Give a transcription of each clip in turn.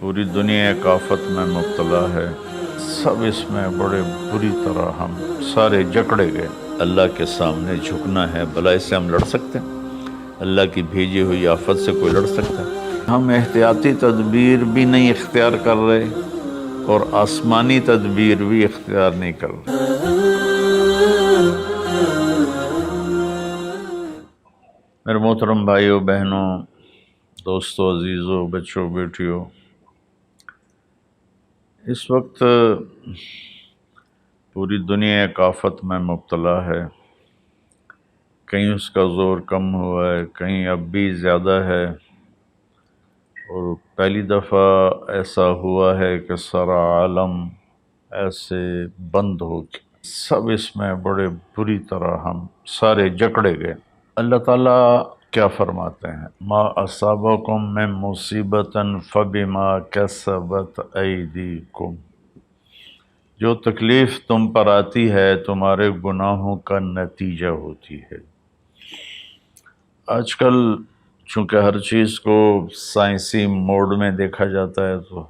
پوری دنیا ایک آفت میں مبتلا ہے، سب اس میں بڑے بری طرح ہم سارے جکڑے گئے۔ اللہ کے سامنے جھکنا ہے، بھلا اس سے ہم لڑ سکتے ہیں؟ اللہ کی بھیجی ہوئی آفت سے کوئی لڑ سکتا ہے؟ ہم احتیاطی تدبیر بھی نہیں اختیار کر رہے اور آسمانی تدبیر بھی اختیار نہیں کر رہے۔ میرے محترم بھائیوں بہنوں، دوستوں، عزیزوں، بچوں، بیٹیوں، اس وقت پوری دنیا ایک آفت میں مبتلا ہے۔ کہیں اس کا زور کم ہوا ہے، کہیں اب بھی زیادہ ہے، اور پہلی دفعہ ایسا ہوا ہے کہ سارا عالم ایسے بند ہو گیا۔ سب اس میں بڑے بری طرح ہم سارے جکڑے گئے۔ اللہ تعالیٰ کیا فرماتے ہیں؟ ما اصابکم من مصیبۃ فبما کسبت ایدیکم، جو تکلیف تم پر آتی ہے تمہارے گناہوں کا نتیجہ ہوتی ہے۔ آج کل چونکہ ہر چیز کو سائنسی موڈ میں دیکھا جاتا ہے تو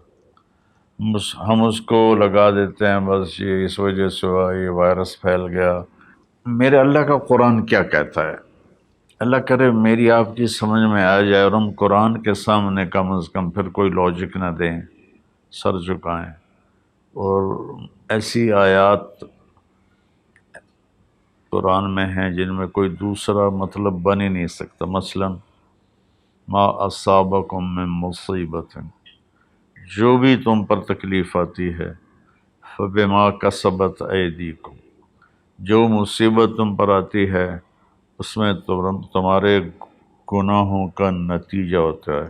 ہم اس کو لگا دیتے ہیں، بس یہ اس وجہ سے ہوا، یہ وائرس پھیل گیا۔ میرے اللہ کا قرآن کیا کہتا ہے؟ اللہ کرے میری آپ کی سمجھ میں آ جائے اور ہم قرآن کے سامنے کم از کم پھر کوئی لاجک نہ دیں، سر جھکائیں، اور ایسی آیات قرآن میں ہیں جن میں کوئی دوسرا مطلب بن ہی نہیں سکتا۔ مثلا ما اصابکم من مصیبت، جو بھی تم پر تکلیف آتی ہے، فبما کسبت ایدیکم، جو مصیبت تم پر آتی ہے اس میں تمہارے گناہوں کا نتیجہ ہوتا ہے،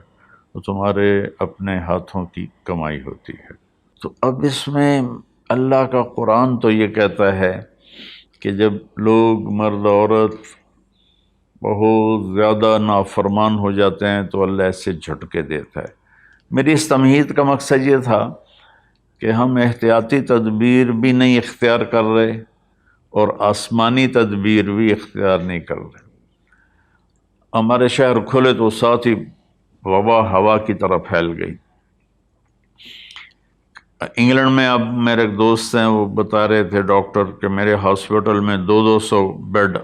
وہ تمہارے اپنے ہاتھوں کی کمائی ہوتی ہے۔ تو اب اس میں اللہ کا قرآن تو یہ کہتا ہے کہ جب لوگ مرد عورت بہت زیادہ نافرمان ہو جاتے ہیں تو اللہ ایسے جھٹکے دیتا ہے۔ میری اس تمہید کا مقصد یہ تھا کہ ہم احتیاطی تدبیر بھی نہیں اختیار کر رہے اور آسمانی تدبیر بھی اختیار نہیں کر رہے۔ ہمارے شہر کھلے تو ساتھ ہی وبا ہوا کی طرح پھیل گئی۔ انگلینڈ میں اب میرے ایک دوست ہیں، وہ بتا رہے تھے ڈاکٹر کہ میرے ہاسپٹل میں 200 بیڈ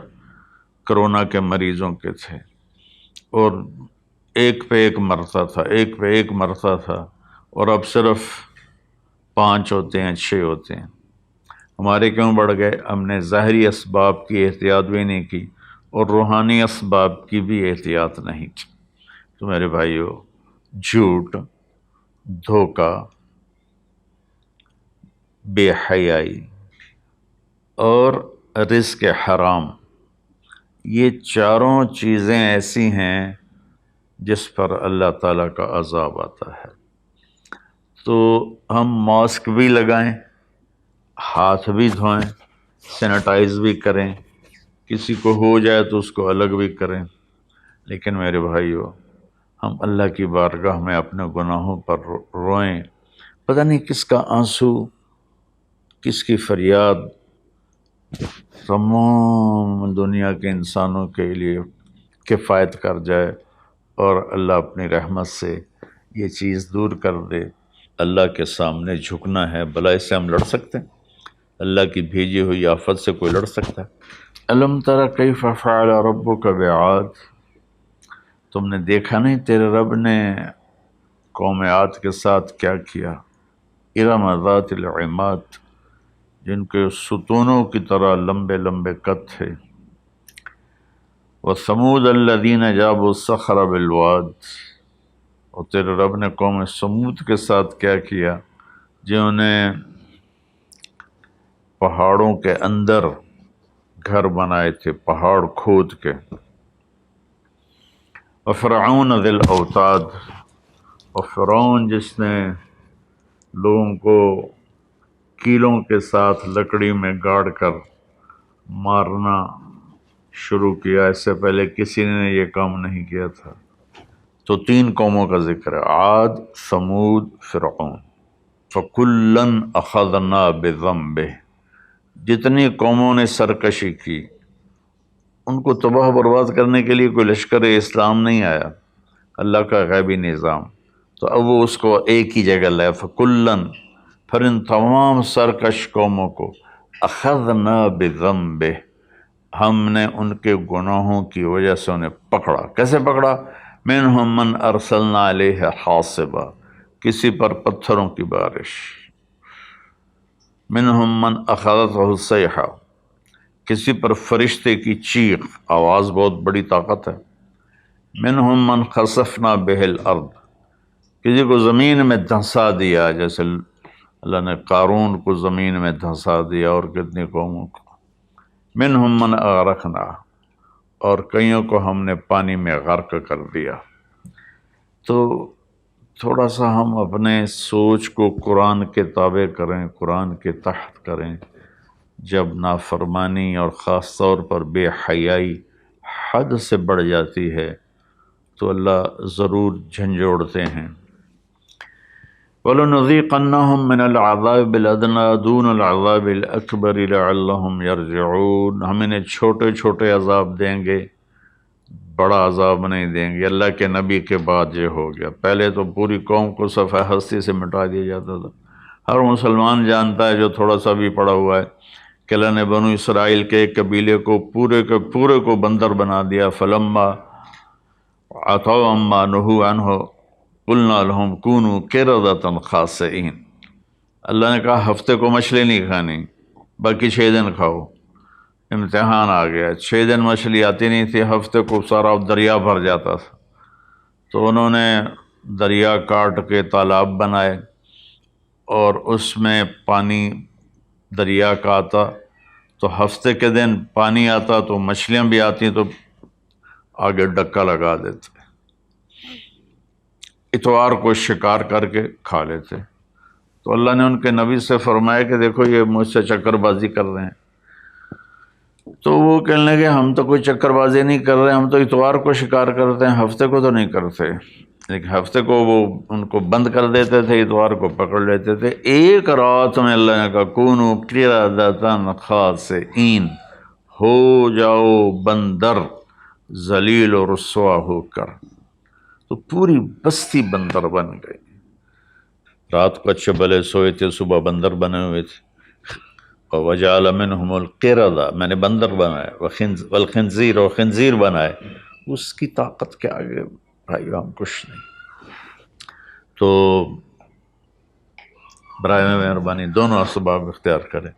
کرونا کے مریضوں کے تھے، اور ایک پہ ایک مرتا تھا، ایک پہ ایک مرتا تھا، اور اب صرف 5 ہوتے ہیں، 6 ہوتے ہیں۔ ہمارے کیوں بڑھ گئے؟ ہم نے ظاہری اسباب کی احتیاط بھی نہیں کی اور روحانی اسباب کی بھی احتیاط نہیں کی۔ تو میرے بھائیو، جھوٹ، دھوکہ، بے حیائی اور رزق حرام، یہ چاروں چیزیں ایسی ہیں جس پر اللہ تعالیٰ کا عذاب آتا ہے۔ تو ہم ماسک بھی لگائیں، ہاتھ بھی دھوئیں، سینیٹائز بھی کریں، کسی کو ہو جائے تو اس کو الگ بھی کریں، لیکن میرے بھائیو ہم اللہ کی بارگاہ میں اپنے گناہوں پر روئیں۔ پتہ نہیں کس کا آنسو، کس کی فریاد تمام دنیا کے انسانوں کے لیے کفایت کر جائے اور اللہ اپنی رحمت سے یہ چیز دور کر دے۔ اللہ کے سامنے جھکنا ہے، بھلا اس سے ہم لڑ سکتے ہیں؟ اللہ کی بھیجی ہوئی آفت سے کوئی لڑ سکتا ہے؟ الم تر کیف فعل ربک بعاد، تم نے دیکھا نہیں تیرے رب نے قوم عاد کے ساتھ کیا کیا؟ ارم ذات العماد، جن کے ستونوں کی طرح لمبے لمبے قد تھے۔ وثمود الذین جابوا الصخر بالواد، اور تیرے رب نے قوم سمود کے ساتھ کیا کیا؟ جنہوں نے پہاڑوں کے اندر گھر بنائے تھے، پہاڑ کھود کے۔ وفرعون ذی الاوتاد، اور فرعون جس نے لوگوں کو کیلوں کے ساتھ لکڑی میں گاڑ کر مارنا شروع کیا، اس سے پہلے کسی نے یہ کام نہیں کیا تھا۔ تو 3 قوموں کا ذکر ہے، عاد، ثمود، فرعون۔ فَكُلًّا أَخَذْنَا بِذَنبِهِ، جتنی قوموں نے سرکشی کی ان کو تباہ برباد کرنے کے لیے کوئی لشکر اسلام نہیں آیا، اللہ کا غیبی نظام۔ تو اب وہ اس کو ایک ہی جگہ لائے، فکلن، پھر ان تمام سرکش قوموں کو اخذنا بذنبہ، ہم نے ان کے گناہوں کی وجہ سے انہیں پکڑا۔ کیسے پکڑا؟ منہم من ارسلنا علیہ حاصبا، کسی پر پتھروں کی بارش، منہم من اخذتہ الصیحہ، کسی پر فرشتے کی چیخ، آواز بہت بڑی طاقت ہے، منہم من خسفنا بہ الارض، کسی کو زمین میں دھنسا دیا، جیسے اللہ نے قارون کو زمین میں دھنسا دیا اور کتنی قوموں کو، منہم من اغرقنا، اور کئیوں کو ہم نے پانی میں غرق کر دیا۔ تو تھوڑا سا ہم اپنے سوچ کو قرآن کے تابع کریں، قرآن کے تحت کریں۔ جب نافرمانی اور خاص طور پر بے حیائی حد سے بڑھ جاتی ہے تو اللہ ضرور جھنجھوڑتے ہیں۔ وَلَنُذِيقَنَّهُم مِّنَ الْعَذَابِ الْأَدْنَىٰ دُونَ الْعَذَابِ الْأَكْبَرِ لَعَلَّهُمْ يَرْجِعُونَ، ہم انہیں چھوٹے چھوٹے عذاب دیں گے، بڑا عذاب نہیں دیں گے۔ اللہ کے نبی کے بعد یہ ہو گیا، پہلے تو پوری قوم کو صفحہ ہستی سے مٹا دیا جاتا تھا۔ ہر مسلمان جانتا ہے جو تھوڑا سا بھی پڑا ہوا ہے کہ اللہ نے بنو اسرائیل کے ایک قبیلے کو پورے کے پورے کو بندر بنا دیا۔ فلما عتوا عما نہوا عنہ قلنا لهم کونوا قردۃ خاسئین، اللہ نے کہا ہفتے کو مچھلی نہیں کھانی، باقی 6 دن کھاؤ۔ امتحان آ گیا، 6 دن مچھلی آتی نہیں تھی، ہفتے کو سارا دریا بھر جاتا تھا، تو انہوں نے دریا کاٹ کے تالاب بنائے اور اس میں پانی دریا کا آتا، تو ہفتے کے دن پانی آتا تو مچھلیاں بھی آتی تو آگے ڈکا لگا دیتے، اتوار کو شکار کر کے کھا لیتے۔ تو اللہ نے ان کے نبی سے فرمایا کہ دیکھو یہ مجھ سے چکر بازی کر رہے ہیں، تو وہ کہنے لگے ہم تو کوئی چکر بازی نہیں کر رہے، ہم تو اتوار کو شکار کرتے ہیں، ہفتے کو تو نہیں کرتے۔ لیکن ہفتے کو وہ ان کو بند کر دیتے تھے، اتوار کو پکڑ لیتے تھے۔ ایک رات میں اللہ نے کہا کونوا قردۃ خاسئین، ہو جاؤ بندر ذلیل و رسوا ہو کر، تو پوری بستی بندر بن گئی۔ رات کو اچھے بھلے سوئے تھے، صبح بندر بنے ہوئے تھے۔ وَجَعَلَ مِنْهُمُ الْقِرَدَ، میں نے بندر بنائے، والخنزیر، اور خنزیر بنائے، اس کی طاقت کے آگے بھائی ہم کچھ نہیں۔ تو برائے مہربانی دونوں اسباب اختیار کریں۔